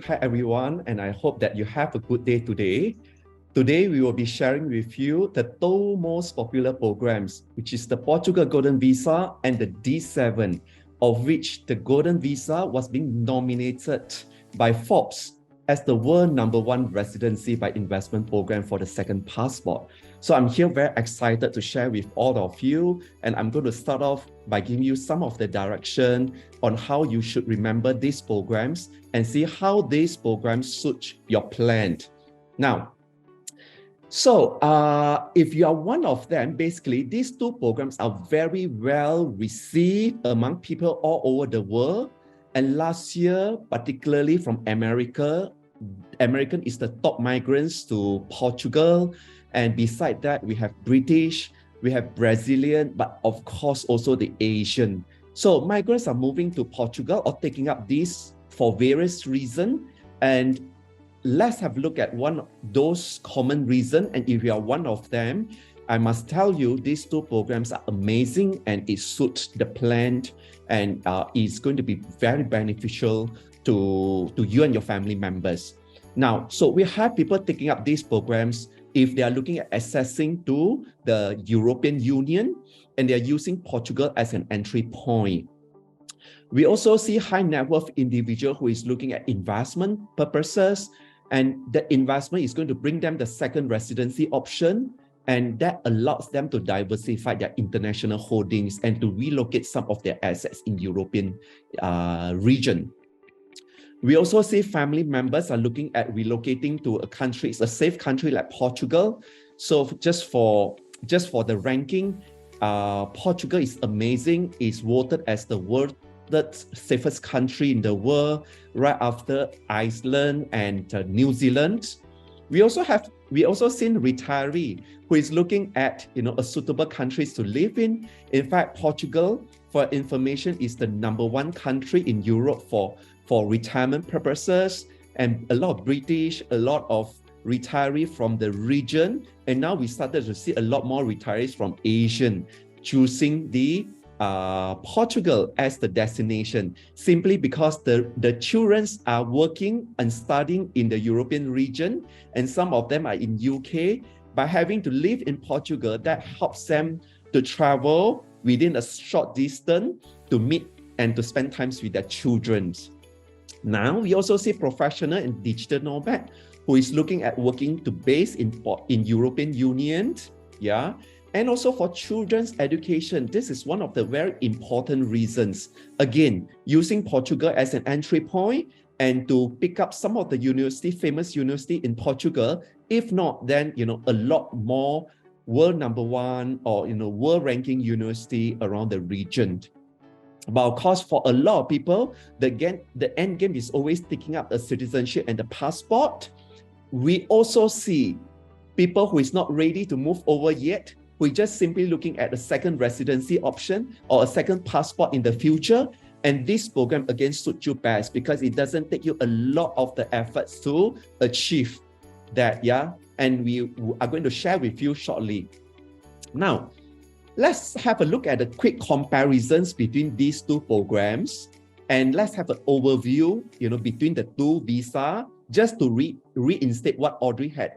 Hi everyone, and I hope that you have a good day today. Today we will be sharing with you the two most popular programs, which is the Portugal Golden Visa and the D7, of which the Golden Visa was being nominated by Forbes as the world #1 residency by investment program for the second passport. So I'm here very excited to share with all of you, and I'm going to start off by giving you some of the direction on how you should remember these programs and see how these programs suit your plan. Now, if you are one of them, basically these two programs are very well received among people all over the world. And last year, particularly from American is the top migrants to Portugal. And beside that, we have British, we have Brazilian, but of course also the Asian. So migrants are moving to Portugal or taking up this for various reasons. And let's have a look at one of those common reasons. And if you are one of them, I must tell you, these two programs are amazing and it suits the plan and is going to be very beneficial to you and your family members. Now, so we have people taking up these programs if they are looking at accessing to the European Union and they're using Portugal as an entry point. We also see high net worth individual who is looking at investment purposes, and the investment is going to bring them the second residency option, and that allows them to diversify their international holdings and to relocate some of their assets in European region. We also see family members are looking at relocating to a country, it's a safe country like Portugal. So just for the ranking, Portugal is amazing. It's voted as the world's safest country in the world, right after Iceland and New Zealand. We also seen retiree who is looking at a suitable countries to live in. In fact, Portugal, for information, is the #1 country in Europe for retirement purposes, and a lot of British, a lot of retirees from the region, and now we started to see a lot more retirees from Asian choosing the Portugal as the destination, simply because the children are working and studying in the European region, and some of them are in UK. By having to live in Portugal, that helps them to travel within a short distance to meet and to spend time with their children. Now, we also see professional and digital nomad who is looking at working to base in European Union, yeah. And also for children's education, this is one of the very important reasons. Again, using Portugal as an entry point and to pick up some of the famous university in Portugal. If not, then a lot more world #1 or world ranking university around the region. But of course, for a lot of people, the end game is always taking up a citizenship and the passport. We also see people who is not ready to move over yet, who is just simply looking at a second residency option or a second passport in the future. And this program again suits you best because it doesn't take you a lot of the efforts to achieve that, yeah? And we are going to share with you shortly. Now, let's have a look at the quick comparisons between these two programs. And let's have an overview, between the two visa, just to reinstate what Audrey had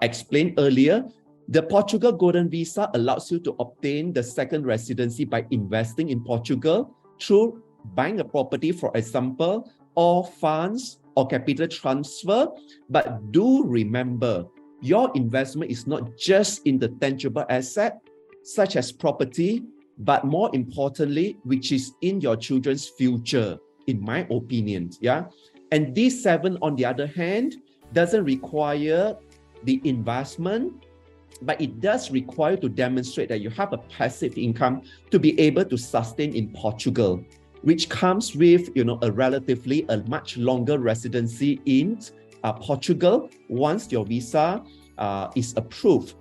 explained earlier. The Portugal Golden Visa allows you to obtain the second residency by investing in Portugal through buying a property, for example, or funds or capital transfer. But do remember, your investment is not just in the tangible asset, such as property, but more importantly, which is in your children's future, in my opinion, yeah? And D7, on the other hand, doesn't require the investment, but it does require to demonstrate that you have a passive income to be able to sustain in Portugal, which comes with a much longer residency in Portugal once your visa is approved.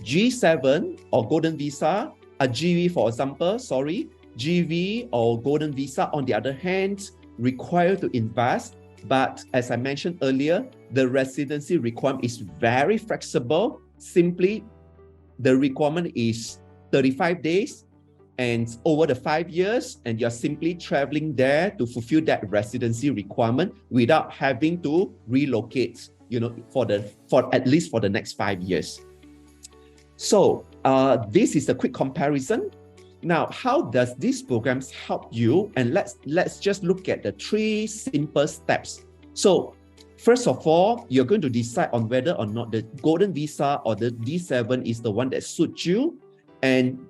G7 or Golden Visa, GV for example, GV or Golden Visa on the other hand, require to invest. But as I mentioned earlier, the residency requirement is very flexible. Simply, the requirement is 35 days and over the 5 years, and you're simply traveling there to fulfill that residency requirement without having to relocate, for at least for the next 5 years. So this is a quick comparison. Now, how does these programs help you? And let's just look at the 3 simple steps. So first of all, you're going to decide on whether or not the golden visa or the D7 is the one that suits you. And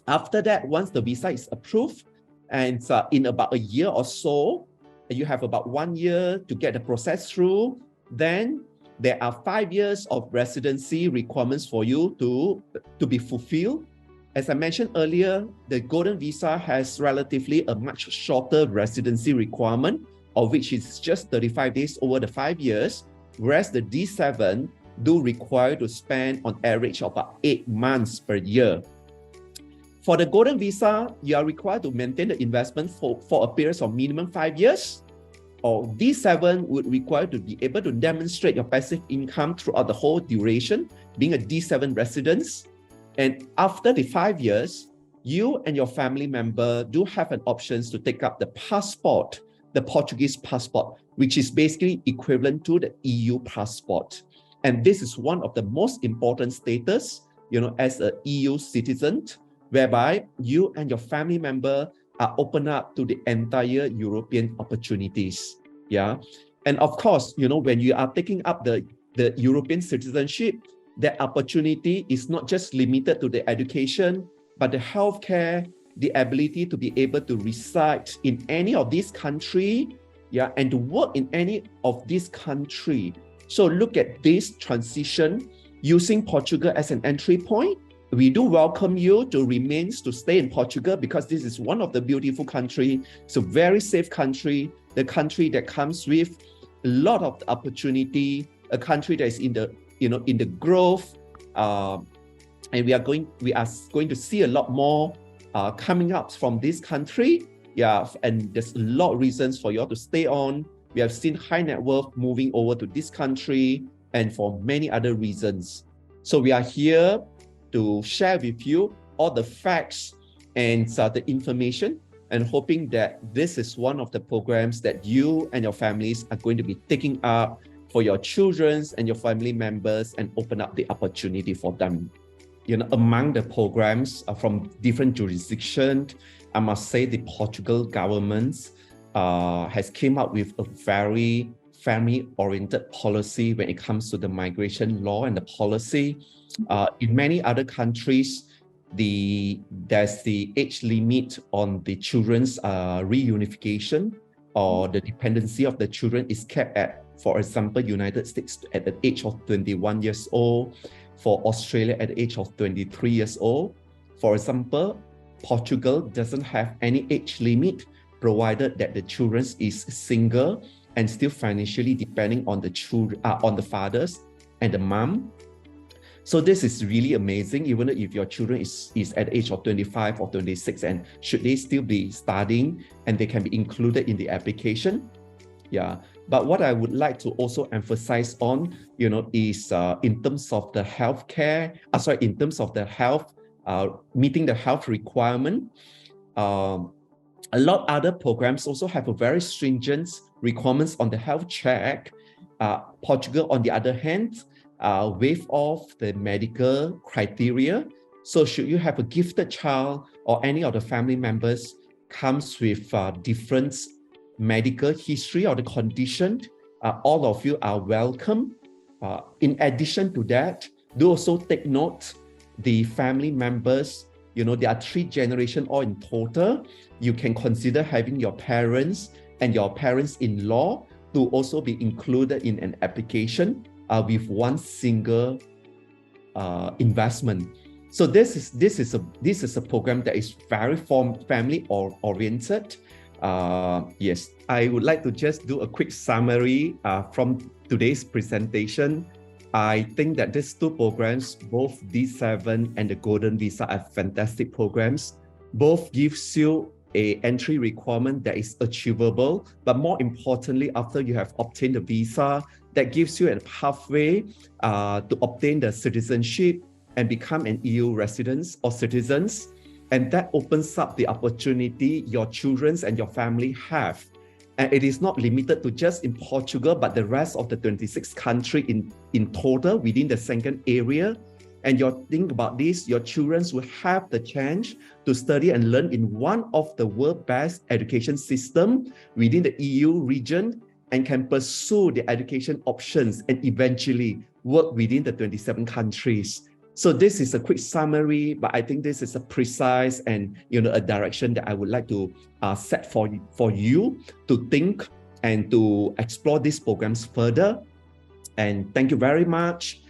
after that, once the visa is approved, and in about a year or so, you have about 1 year to get the process through, then there are 5 years of residency requirements for you to be fulfilled. As I mentioned earlier, the golden visa has relatively a much shorter residency requirement, of which is just 35 days over the 5 years, whereas the D7 do require to spend on average about 8 months per year. For the golden visa, you are required to maintain the investment for a period of minimum 5 years, or D7 would require to be able to demonstrate your passive income throughout the whole duration, being a D7 resident. And after the 5 years, you and your family member do have an option to take up the passport, the Portuguese passport, which is basically equivalent to the EU passport. And this is one of the most important status, as an EU citizen, whereby you and your family member are open up to the entire European opportunities. Yeah. And of course, when you are taking up the European citizenship, the opportunity is not just limited to the education, but the healthcare, the ability to be able to reside in any of these countries, yeah, and to work in any of these countries. So look at this transition using Portugal as an entry point. We do welcome you to stay in Portugal, because this is one of the beautiful countries. It's a very safe country, the country that comes with a lot of opportunity, a country that is in the growth, and we are going to see a lot more coming up from this country. Yeah, and there's a lot of reasons for you all to stay on. We have seen high net worth moving over to this country, and for many other reasons. So we are here to share with you all the facts and the information, and hoping that this is one of the programs that you and your families are going to be taking up for your children and your family members, and open up the opportunity for them. Among the programs from different jurisdictions, I must say the Portugal government has came up with a very family-oriented policy when it comes to the migration law and the policy. In many other countries, there's the age limit on the children's reunification, or the dependency of the children is kept at, for example, United States at the age of 21 years old, for Australia at the age of 23 years old. For example, Portugal doesn't have any age limit, provided that the children is single and still financially depending on the children, on the fathers and the mom. So this is really amazing, even if your children is at the age of 25 or 26, and should they still be studying, and they can be included in the application. Yeah, but what I would like to also emphasize on, is in terms of the healthcare, in terms of the health, meeting the health requirement. A lot of other programs also have a very stringent requirements on the health check. Portugal, on the other hand, waive off the medical criteria. So should you have a gifted child, or any of the family members comes with different medical history or the condition, all of you are welcome. In addition to that, do also take note the family members. There are 3 generations all in total. You can consider having your parents and your parents-in-law to also be included in an application with one single investment. So this is a program that is very family oriented. Yes, I would like to just do a quick summary from today's presentation. I think that these 2 programs, both D7 and the Golden Visa, are fantastic programs. Both gives you an entry requirement that is achievable, but more importantly, after you have obtained the visa, that gives you a pathway to obtain the citizenship and become an EU resident or citizens. And that opens up the opportunity your children and your family have. And it is not limited to just in Portugal, but the rest of the 26 countries in total within the Schengen area. And you think about this, your children will have the chance to study and learn in one of the world's best education system within the EU region, and can pursue the education options and eventually work within the 27 countries. So this is a quick summary, but I think this is a precise and a direction that I would like to set for you to think and to explore these programs further. And thank you very much.